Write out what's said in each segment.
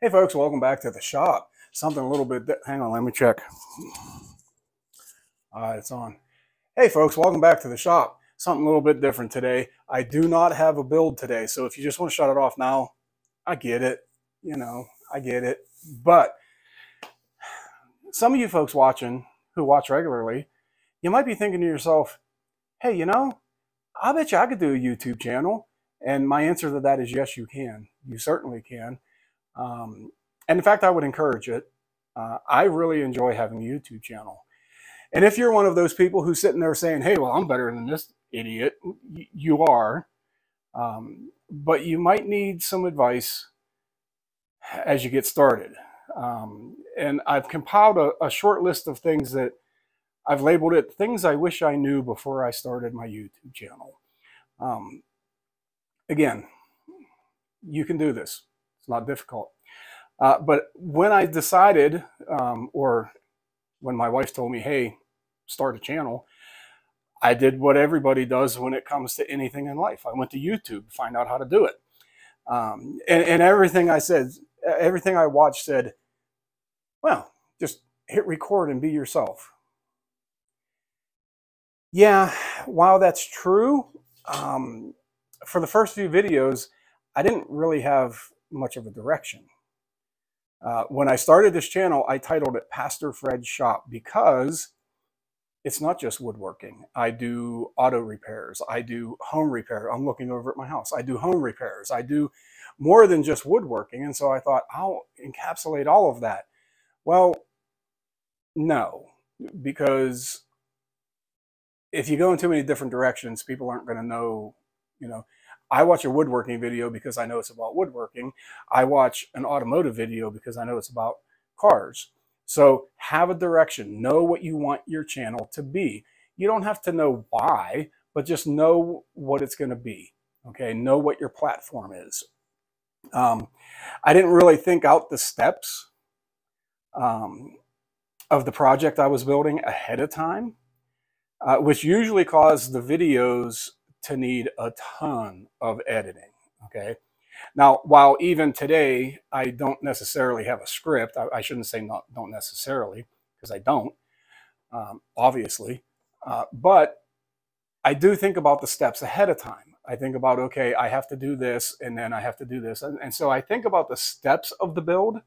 Hey folks, welcome back to the shop. Something a little bit, hang on, let me check. All right, it's on. Hey folks, welcome back to the shop. Something a little bit different today. I do not have a build today, so if you just want to shut it off now, I get it. I get it. But some of you folks watching who watch regularly, you might be thinking to yourself, hey, I bet you I could do a YouTube channel. And my answer to that is yes, you can. You certainly can. And in fact, I would encourage it. I really enjoy having a YouTube channel. And if you're one of those people who's sitting there saying, hey, well, I'm better than this idiot, you are. But you might need some advice as you get started. And I've compiled a short list of things that I've labeled it things I wish I knew before I started my YouTube channel. Again, you can do this. It's not difficult. But when I decided, or when my wife told me, hey, start a channel, I did what everybody does when it comes to anything in life. I went to YouTube to find out how to do it. And everything I said, everything I watched said, well, just hit record and be yourself. Yeah, while that's true, for the first few videos, I didn't really have much of a direction. When I started this channel, I titled it Pastor Fred's Shop because it's not just woodworking. I do auto repairs. I do home repair. I'm looking over at my house. I do home repairs. I do more than just woodworking. And so I thought, I'll encapsulate all of that. Well, no, because if you go in too many different directions, people aren't going to know, I watch a woodworking video because I know it's about woodworking. I watch an automotive video because I know it's about cars. So have a direction. Know what you want your channel to be. You don't have to know why, but just know what it's going to be. Okay, know what your platform is. I didn't really think out the steps of the project I was building ahead of time, which usually caused the videos to need a ton of editing. Okay. Now, while even today, I don't necessarily have a script, I shouldn't say don't necessarily, because I don't, obviously, but I do think about the steps ahead of time. I think about, okay, I have to do this, and then I have to do this. And so I think about the steps of the build,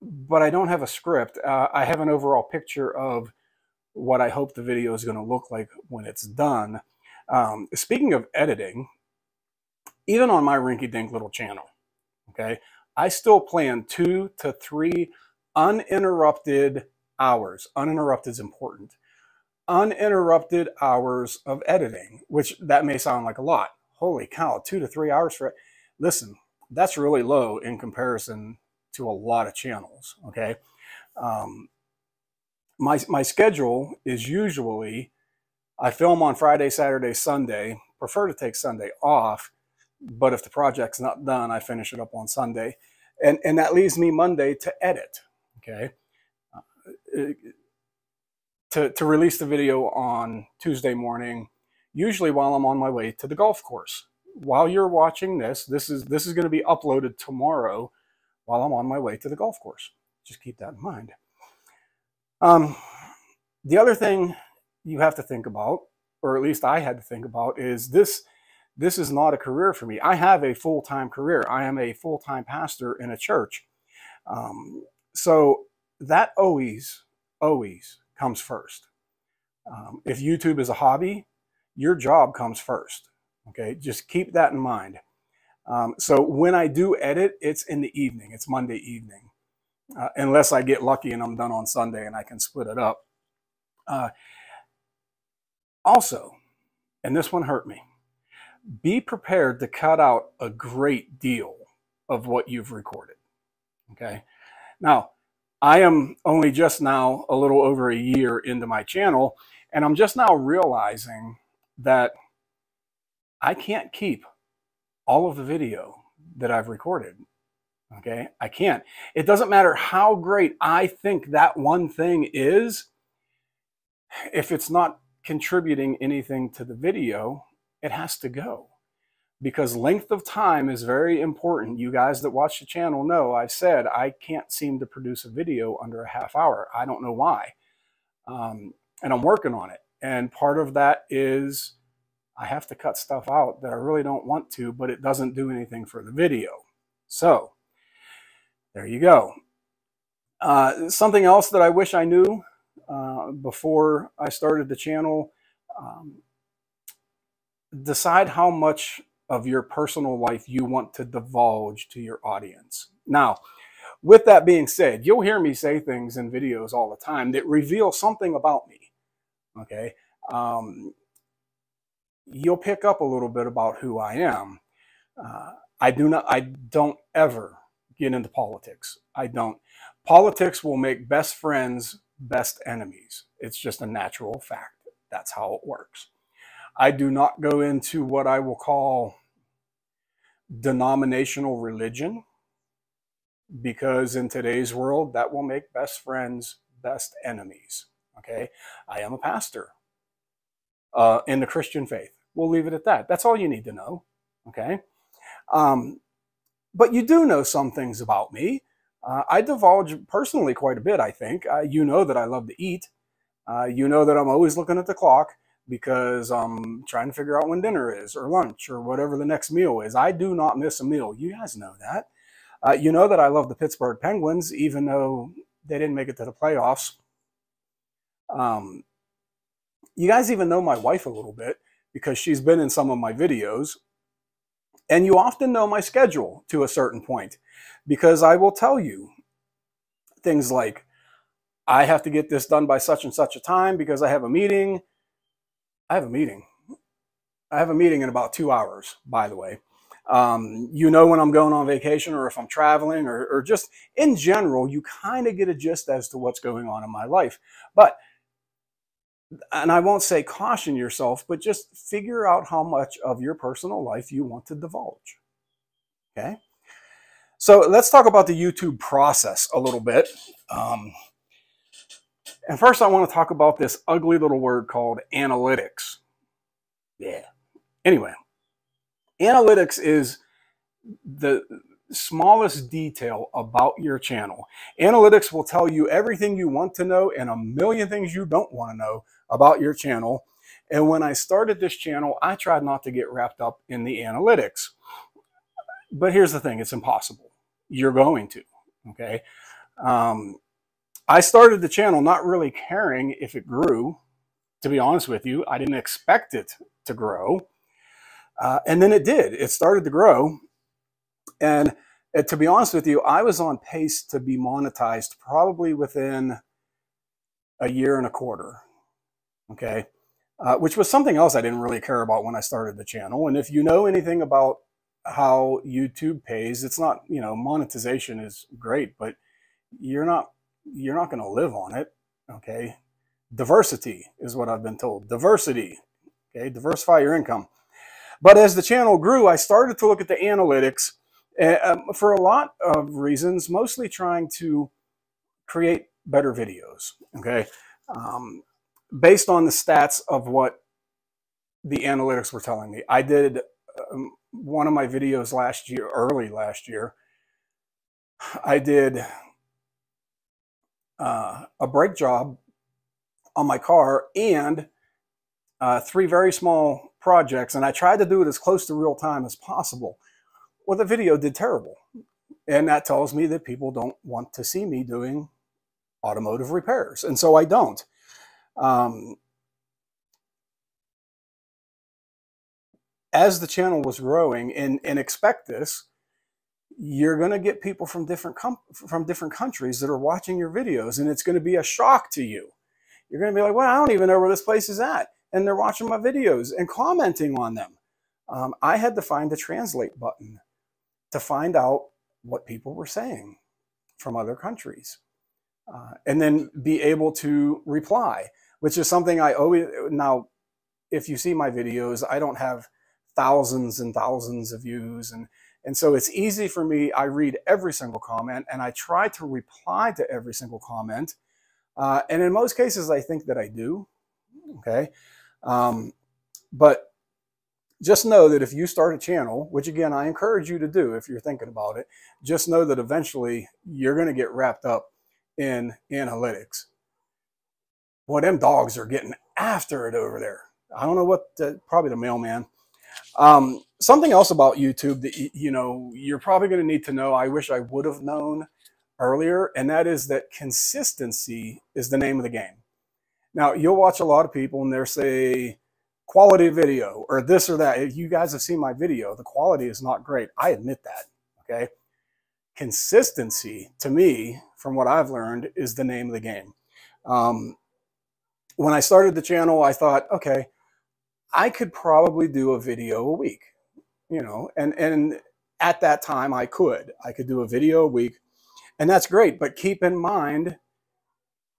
but I don't have a script. I have an overall picture of what I hope the video is going to look like when it's done. Speaking of editing, even on my rinky-dink little channel, okay, I still plan 2 to 3 uninterrupted hours. Uninterrupted is important. Uninterrupted hours of editing, which that may sound like a lot. Holy cow, 2 to 3 hours for it. Listen, that's really low in comparison to a lot of channels, okay? My schedule is usually, I film on Friday, Saturday, Sunday, prefer to take Sunday off, but if the project's not done, I finish it up on Sunday. And that leaves me Monday to edit, okay? To release the video on Tuesday morning, usually while I'm on my way to the golf course. While you're watching this, this is going to be uploaded tomorrow while I'm on my way to the golf course. Just keep that in mind. The other thing you have to think about, or at least I had to think about, is this is not a career for me. I have a full-time career. I am a full-time pastor in a church. So that always comes first. If YouTube is a hobby, your job comes first. Okay, just keep that in mind. So when I do edit, it's in the evening. It's Monday evening. Unless I get lucky and I'm done on Sunday and I can split it up. Also, and this one hurt me, be prepared to cut out a great deal of what you've recorded. Okay. Now, I am only just now a little over a year into my channel, and I'm just now realizing that I can't keep all of the video that I've recorded. Okay, I can't. It doesn't matter how great I think that one thing is. If it's not contributing anything to the video, it has to go. because length of time is very important. You guys that watch the channel know I've said I can't seem to produce a video under a half hour. I don't know why. And I'm working on it. And part of that is I have to cut stuff out that I really don't want to, but it doesn't do anything for the video. So there you go. Something else that I wish I knew before I started the channel, decide how much of your personal life you want to divulge to your audience. Now, with that being said, you'll hear me say things in videos all the time that reveal something about me, okay? You'll pick up a little bit about who I am. I don't ever get into politics. I don't. Politics will make best friends best enemies. It's just a natural fact. That's how it works. I do not go into what I will call denominational religion, because in today's world, that will make best friends best enemies, okay? I am a pastor in the Christian faith. We'll leave it at that. That's all you need to know, okay? But you do know some things about me. I divulge personally quite a bit, I think. You know that I love to eat. You know that I'm always looking at the clock because I'm trying to figure out when dinner is, or lunch, or whatever the next meal is. I do not miss a meal. You guys know that. You know that I love the Pittsburgh Penguins, even though they didn't make it to the playoffs. You guys even know my wife a little bit because she's been in some of my videos. And you often know my schedule to a certain point, because I will tell you things like, I have to get this done by such and such a time because I have a meeting. I have a meeting in about 2 hours, by the way. You know when I'm going on vacation, or if I'm traveling, or just in general, you kind of get a gist as to what's going on in my life. And I won't say caution yourself, but just figure out how much of your personal life you want to divulge. Okay? So let's talk about the YouTube process a little bit. And first I want to talk about this ugly little word called analytics. Yeah. Anyway, analytics is the smallest detail about your channel. Analytics will tell you everything you want to know and a million things you don't want to know about your channel. And when I started this channel, I tried not to get wrapped up in the analytics. But here's the thing, it's impossible. You're going to, okay? I started the channel not really caring if it grew. To be honest with you, I didn't expect it to grow. And then it did. It started to grow. And to be honest with you, I was on pace to be monetized probably within a year and a quarter, okay? Which was something else I didn't really care about when I started the channel. And if you know anything about how YouTube pays, it's not, you know, monetization is great, but you're not going to live on it, okay? Diversity is what I've been told. Diversity, okay? Diversify your income. But as the channel grew, I started to look at the analytics for a lot of reasons, mostly trying to create better videos, okay? Based on the stats of what the analytics were telling me. I did one of my videos last year, early last year. I did a brake job on my car and 3 very small projects, and I tried to do it as close to real time as possible. Well, the video did terrible, and that tells me that people don't want to see me doing automotive repairs, and so I don't. As the channel was growing, and expect this, you're going to get people from different countries that are watching your videos, and it's going to be a shock to you. You're going to be like, well, I don't even know where this place is at. And they're watching my videos and commenting on them. I had to find the translate button to find out what people were saying from other countries. And then be able to reply, which is something I always... Now, if you see my videos, I don't have thousands and thousands of views. And so it's easy for me. I read every single comment, and I try to reply to every single comment. And in most cases, I think that I do, okay? But just know that if you start a channel, which again, I encourage you to do if you're thinking about it, just know that eventually you're going to get wrapped up in analytics. Boy, them dogs are getting after it over there. I don't know what, probably the mailman. Something else about YouTube that, you're probably going to need to know, I wish I would have known earlier, and that is that consistency is the name of the game. Now, you'll watch a lot of people and they'll say quality video or this or that. If you guys have seen my video, the quality is not great. I admit that, okay? Consistency, to me, from what I've learned, is the name of the game. When I started the channel, I thought, okay, I could probably do a video a week, and at that time I could do a video a week, and that's great. But keep in mind,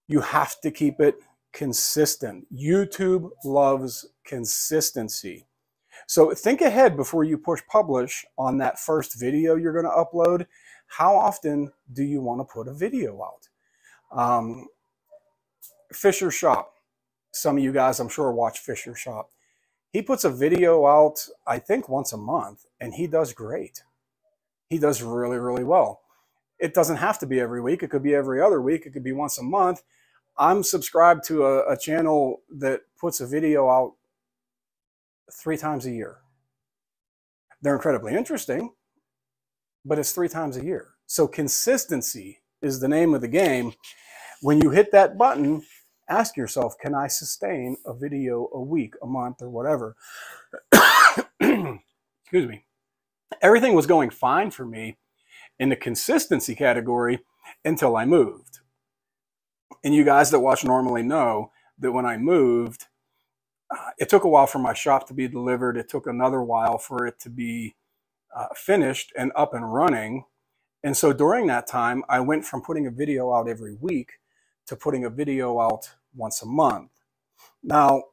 you have to keep it consistent. YouTube loves consistency. So think ahead before you push publish on that first video you're going to upload. How often do you want to put a video out? Fisher Shop. Some of you guys, I'm sure, watch Fisher Shop. He puts a video out, I think, once a month, and he does great. He does really, really well. It doesn't have to be every week. It could be every other week. It could be once a month. I'm subscribed to a channel that puts a video out 3 times a year. They're incredibly interesting, but it's 3 times a year. So consistency is the name of the game. When you hit that button, ask yourself, can I sustain a video a week, a month, or whatever? Excuse me. Everything was going fine for me in the consistency category until I moved. And you guys that watch normally know that when I moved, it took a while for my shop to be delivered. It took another while for it to be finished and up and running. And so during that time, I went from putting a video out every week to putting a video out once a month. Now,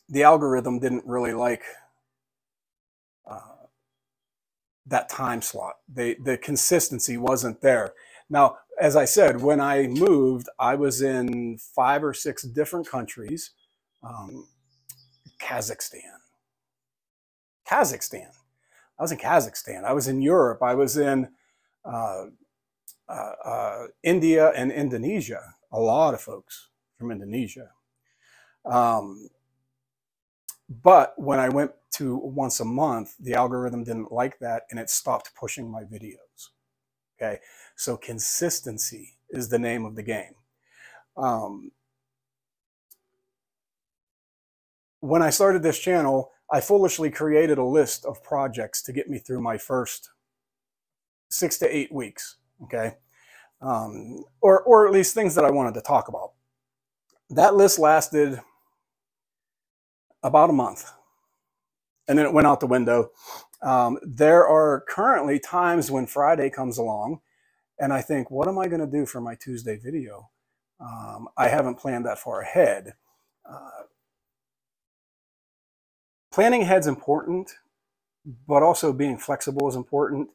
the algorithm didn't really like that time slot. The consistency wasn't there. Now, as I said, when I moved, I was in 5 or 6 different countries. Kazakhstan. I was in Kazakhstan. I was in Europe. I was in India and Indonesia. A lot of folks from Indonesia. But when I went to once a month, the algorithm didn't like that, and it stopped pushing my videos. Okay, so consistency is the name of the game. When I started this channel, I foolishly created a list of projects to get me through my first 6 to 8 weeks. Okay, or at least things that I wanted to talk about. That list lasted about a month, and then it went out the window. There are currently times when Friday comes along and I think, what am I going to do for my Tuesday video? I haven't planned that far ahead. Planning ahead is important, but also being flexible is important.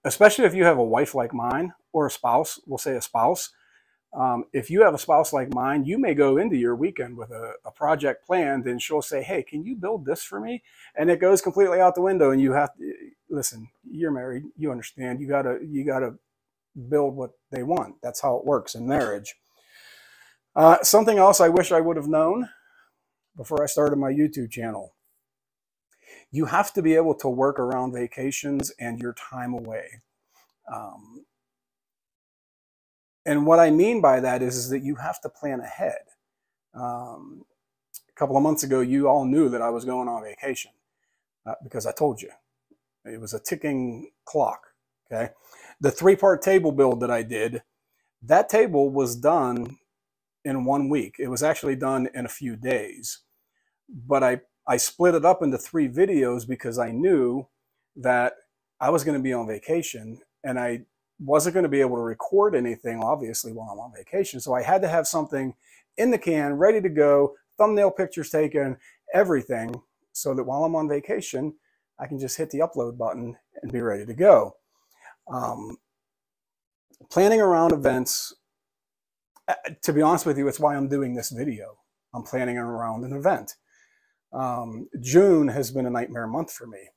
Especially if you have a wife like mine, or a spouse, we'll say a spouse. If you have a spouse like mine, you may go into your weekend with a project planned, and she'll say, hey, can you build this for me? And it goes completely out the window, and you have to, listen, you're married, you understand, you gotta build what they want. That's how it works in marriage. Something else I wish I would have known before I started my YouTube channel. You have to be able to work around vacations and your time away. And what I mean by that is that you have to plan ahead. A couple of months ago, you all knew that I was going on vacation because I told you. It was a ticking clock, okay? The 3-part table build that I did, that table was done in 1 week. It was actually done in a few days. But I split it up into 3 videos because I knew that I was going to be on vacation, and I wasn't going to be able to record anything, obviously, while I'm on vacation. So I had to have something in the can, ready to go, thumbnail pictures taken, everything, so that while I'm on vacation, I can just hit the upload button and be ready to go. Planning around events, to be honest with you, it's why I'm doing this video. I'm planning around an event. June has been a nightmare month for me.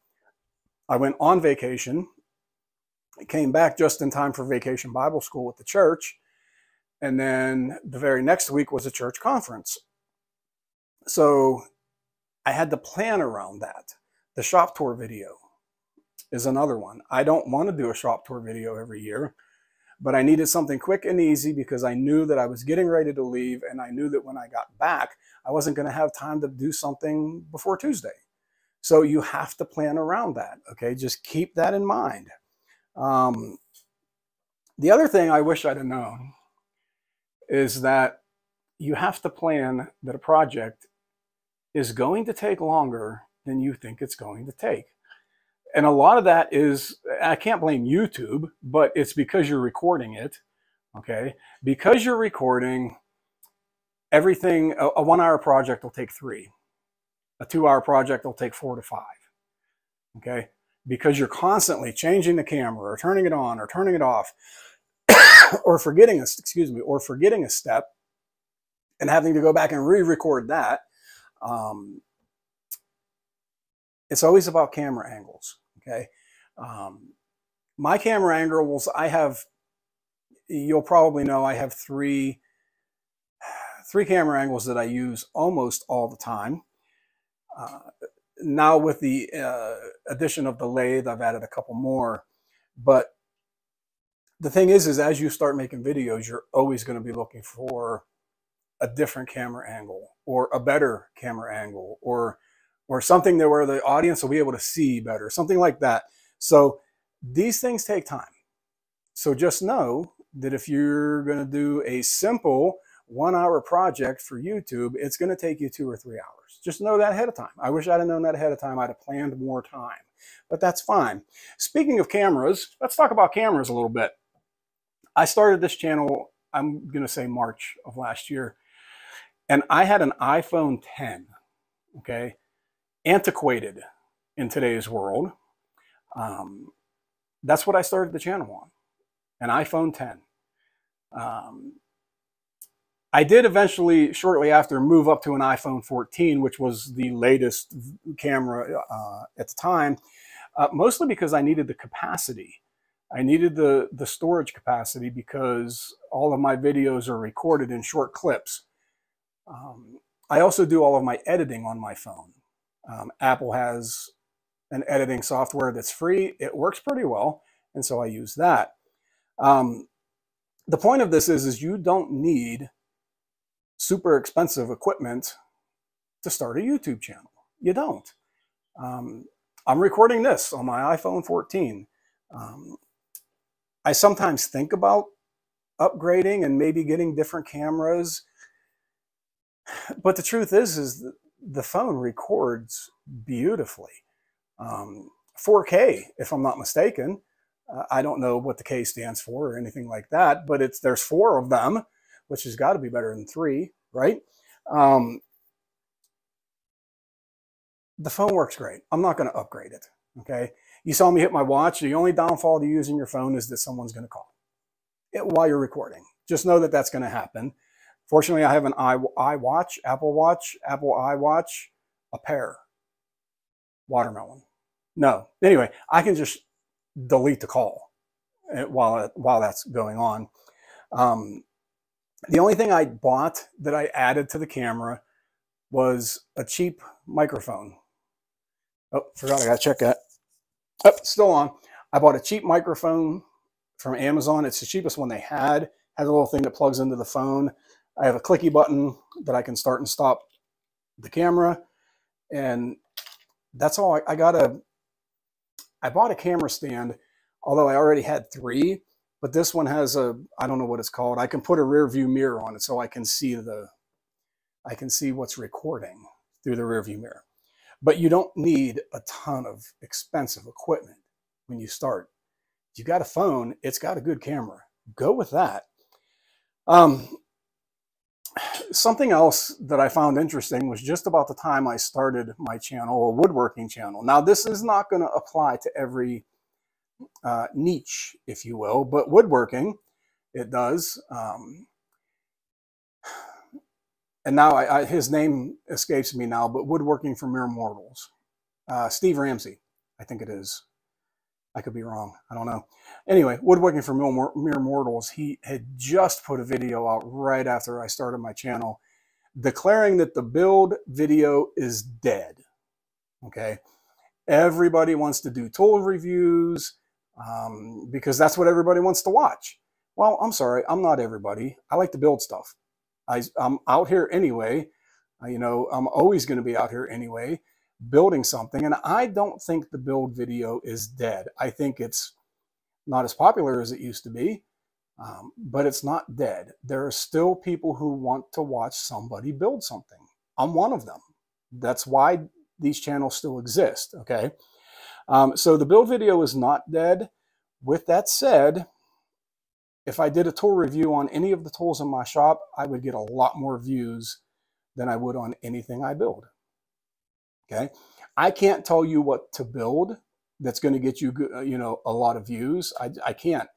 I went on vacation, came back just in time for Vacation Bible School with the church, and then the very next week was a church conference. So I had to plan around that. The shop tour video is another one. I don't want to do a shop tour video every year, but I needed something quick and easy because I knew that I was getting ready to leave, and I knew that when I got back, I wasn't going to have time to do something before Tuesday. So you have to plan around that, okay? Just keep that in mind. The other thing I wish I'd have known is that you have to plan that a project is going to take longer than you think it's going to take. And a lot of that is, I can't blame YouTube, but it's because you're recording it, okay? Because you're recording, everything, a 1 hour project will take 3. A 2 hour project will take 4 to 5, okay? Because you're constantly changing the camera or turning it on or turning it off or forgetting a step and having to go back and re-record that. It's always about camera angles, okay? My camera angles, you'll probably know I have three camera angles that I use almost all the time. Now with the addition of the lathe, I've added a couple more. But the thing is as you start making videos, you're always going to be looking for a different camera angle or a better camera angle or something that where the audience will be able to see better, something like that. So these things take time. So just know that if you're going to do a simple 1 hour project for YouTube, it's going to take you 2 or 3 hours. Just know that ahead of time. I wish I'd have known that ahead of time. I'd have planned more time, but that's fine. Speaking of cameras, let's talk about cameras a little bit. I started this channel, I'm going to say March of last year, and I had an iPhone 10, okay? Antiquated in today's world. That's what I started the channel on, an iPhone 10. I did eventually, shortly after, move up to an iPhone 14, which was the latest camera at the time, mostly because I needed the capacity. I needed the storage capacity because all of my videos are recorded in short clips. I also do all of my editing on my phone. Apple has an editing software that's free. It works pretty well, and so I use that. The point of this is you don't need super expensive equipment to start a YouTube channel. You don't. I'm recording this on my iPhone 14. I sometimes think about upgrading and maybe getting different cameras, but the truth is the phone records beautifully. 4K, if I'm not mistaken. I don't know what the K stands for or anything like that, but there's 4 of them, which has got to be better than 3, right? The phone works great. I'm not going to upgrade it, okay? You saw me hit my watch. The only downfall to using your phone is that someone's going to call it while you're recording. Just know that that's going to happen. Fortunately, I have an iWatch, Apple iWatch, a pair. Watermelon. No. Anyway, I can just delete the call while that's going on. The only thing I bought that I added to the camera was a cheap microphone. Oh, forgot I got to check that. Oh, still on. I bought a cheap microphone from Amazon. It's the cheapest one they had. Has a little thing that plugs into the phone. I have a clicky button that I can start and stop the camera. And that's all. I bought a camera stand, although I already had 3. But this one has I don't know what it's called. I can put a rear view mirror on it so I can see what's recording through the rear view mirror. But you don't need a ton of expensive equipment when you start. If you got a phone, it's got a good camera. Go with that. Something else that I found interesting was just about the time I started my channel, a woodworking channel. Now, this is not going to apply to every niche, if you will, but woodworking, it does. and now his name escapes me now, but Woodworking for Mere Mortals. Steve Ramsey, I think it is. I could be wrong. I don't know. Anyway, Woodworking for Mere Mortals, he had just put a video out right after I started my channel declaring that the build video is dead. Okay. Everybody wants to do tool reviews because that's what everybody wants to watch. Well, I'm sorry. I'm not everybody. I like to build stuff. I'm out here anyway. You know, I'm always going to be out here anyway, building something. And I don't think the build video is dead. I think it's not as popular as it used to be, but it's not dead. There are still people who want to watch somebody build something. I'm one of them. That's why these channels still exist, okay? So the build video is not dead. With that said, if I did a tool review on any of the tools in my shop, I would get a lot more views than I would on anything I build, okay? I can't tell you what to build that's going to get you, you know, a lot of views. I can't.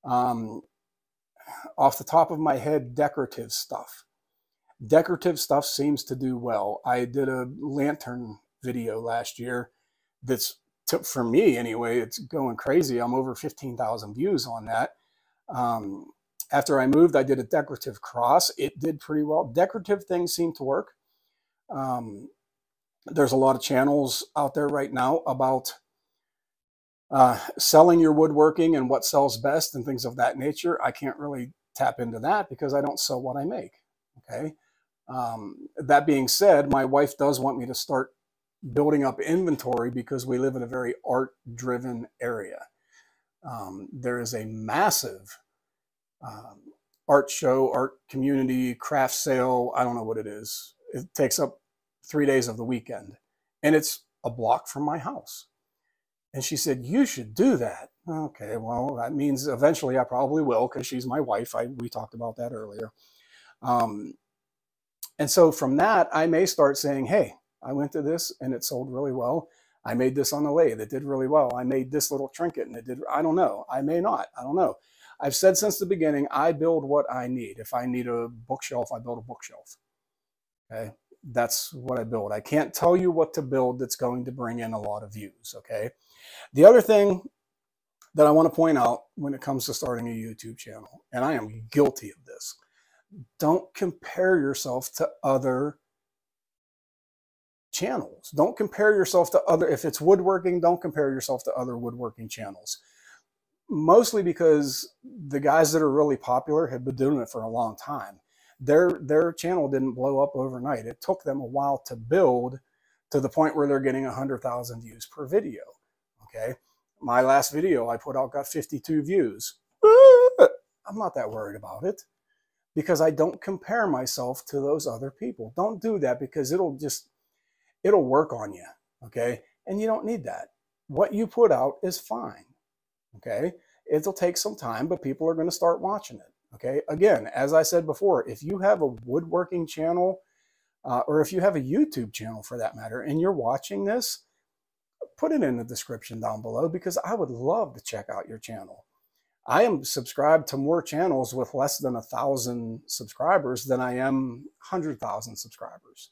Off the top of my head, decorative stuff. Decorative stuff seems to do well. I did a lantern video last year that's, for me anyway, it's going crazy. I'm over 15,000 views on that. After I moved, I did a decorative cross. It did pretty well. Decorative things seem to work. There's a lot of channels out there right now about selling your woodworking and what sells best and things of that nature. I can't really tap into that because I don't sell what I make, okay? That being said, my wife does want me to start building up inventory because we live in a very art-driven area. There is a massive art show, art community, craft sale. I don't know what it is. It takes up 3 days of the weekend, and it's a block from my house. And she said, you should do that. Okay, well, that means eventually I probably will because she's my wife. We talked about that earlier. And so from that, I may start saying, hey, I went to this and it sold really well. I made this on the lathe. It did really well. I made this little trinket and it did, I don't know. I may not. I don't know. I've said since the beginning, I build what I need. If I need a bookshelf, I build a bookshelf. Okay, that's what I build. I can't tell you what to build that's going to bring in a lot of views. Okay. The other thing that I want to point out when it comes to starting a YouTube channel, and I am guilty of this, don't compare yourself to other channels. Don't compare yourself to other, if it's woodworking, don't compare yourself to other woodworking channels. Mostly because the guys that are really popular have been doing it for a long time. Their channel didn't blow up overnight. It took them a while to build to the point where they're getting 100,000 views per video. Okay. My last video I put out got 52 views. I'm not that worried about it because I don't compare myself to those other people. Don't do that because it'll work on you. Okay. And you don't need that. What you put out is fine. Okay. It'll take some time, but people are going to start watching it. Okay. Again, as I said before, if you have a woodworking channel or if you have a YouTube channel for that matter, and you're watching this, put it in the description down below because I would love to check out your channel. I am subscribed to more channels with less than 1,000 subscribers than I am 100,000 subscribers.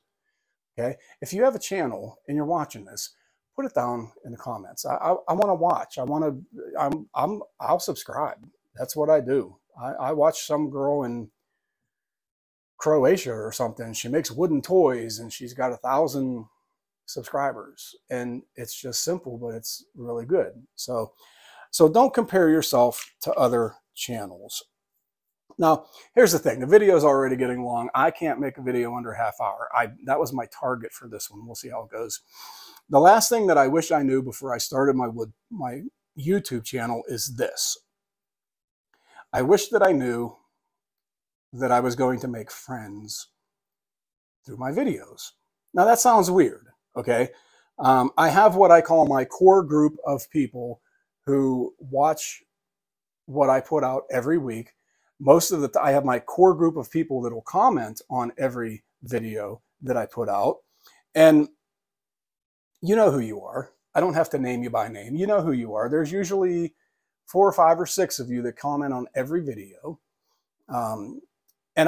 Okay. If you have a channel and you're watching this, put it down in the comments. I want to watch. I'll subscribe. That's what I do. I watch some girl in Croatia or something. She makes wooden toys and she's got 1,000 subscribers, and it's just simple, but it's really good. So don't compare yourself to other channels. Now, here's the thing. The video is already getting long. I can't make a video under half hour. That was my target for this one. We'll see how it goes. The last thing that I wish I knew before I started my YouTube channel is this. I wish that I knew that I was going to make friends through my videos. Now, that sounds weird, okay? I have what I call my core group of people who watch what I put out every week. Most of the time, I have my core group of people that will comment on every video that I put out. And you know who you are. I don't have to name you by name. You know who you are. There's usually 4 or 5 or 6 of you that comment on every video. And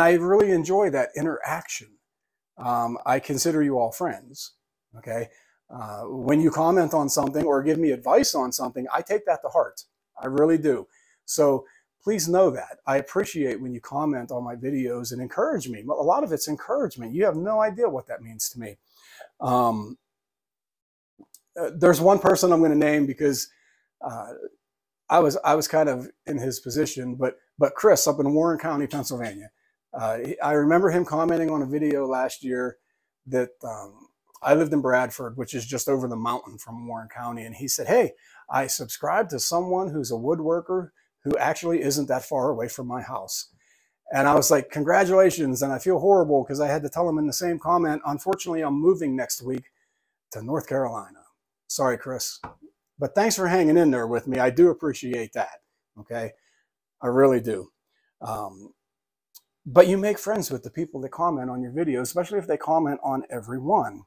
I really enjoy that interaction. I consider you all friends. Okay. When you comment on something or give me advice on something, I take that to heart. I really do. So please know that. I appreciate when you comment on my videos and encourage me. A lot of it's encouragement. You have no idea what that means to me. There's one person I'm going to name because I was kind of in his position, but Chris up in Warren County, Pennsylvania. I remember him commenting on a video last year that I lived in Bradford, which is just over the mountain from Warren County, and he said, "Hey, I subscribe to someone who's a woodworker who actually isn't that far away from my house." And I was like, "Congratulations!" And I feel horrible because I had to tell him in the same comment, "Unfortunately, I'm moving next week to North Carolina. Sorry, Chris." But thanks for hanging in there with me. I do appreciate that. Okay. I really do. But you make friends with the people that comment on your videos, especially if they comment on every one.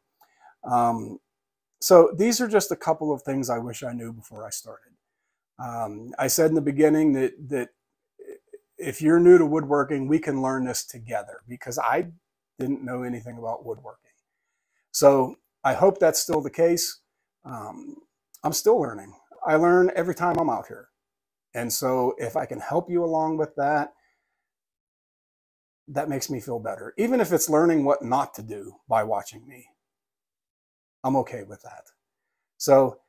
So these are just a couple of things I wish I knew before I started. I said in the beginning that if you're new to woodworking, we can learn this together because I didn't know anything about woodworking. So I hope that's still the case. I'm still learning. I learn every time I'm out here. And so if I can help you along with that, that makes me feel better. Even if it's learning what not to do by watching me, I'm okay with that. So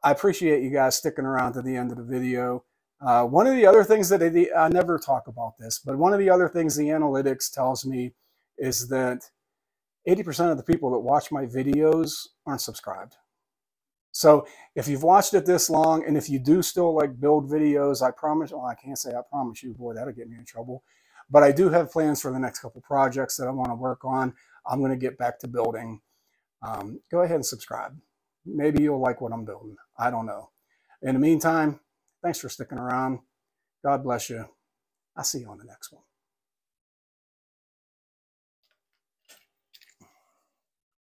I appreciate you guys sticking around to the end of the video. One of the other things that I never talk about this, but one of the other things the analytics tells me is that 80% of the people that watch my videos aren't subscribed. So if you've watched it this long, and if you do still like build videos, I promise, well, I can't say I promise you, boy, that'll get me in trouble. But I do have plans for the next couple projects that I want to work on. I'm going to get back to building. Go ahead and subscribe. Maybe you'll like what I'm building. I don't know. In the meantime, thanks for sticking around. God bless you. I'll see you on the next one.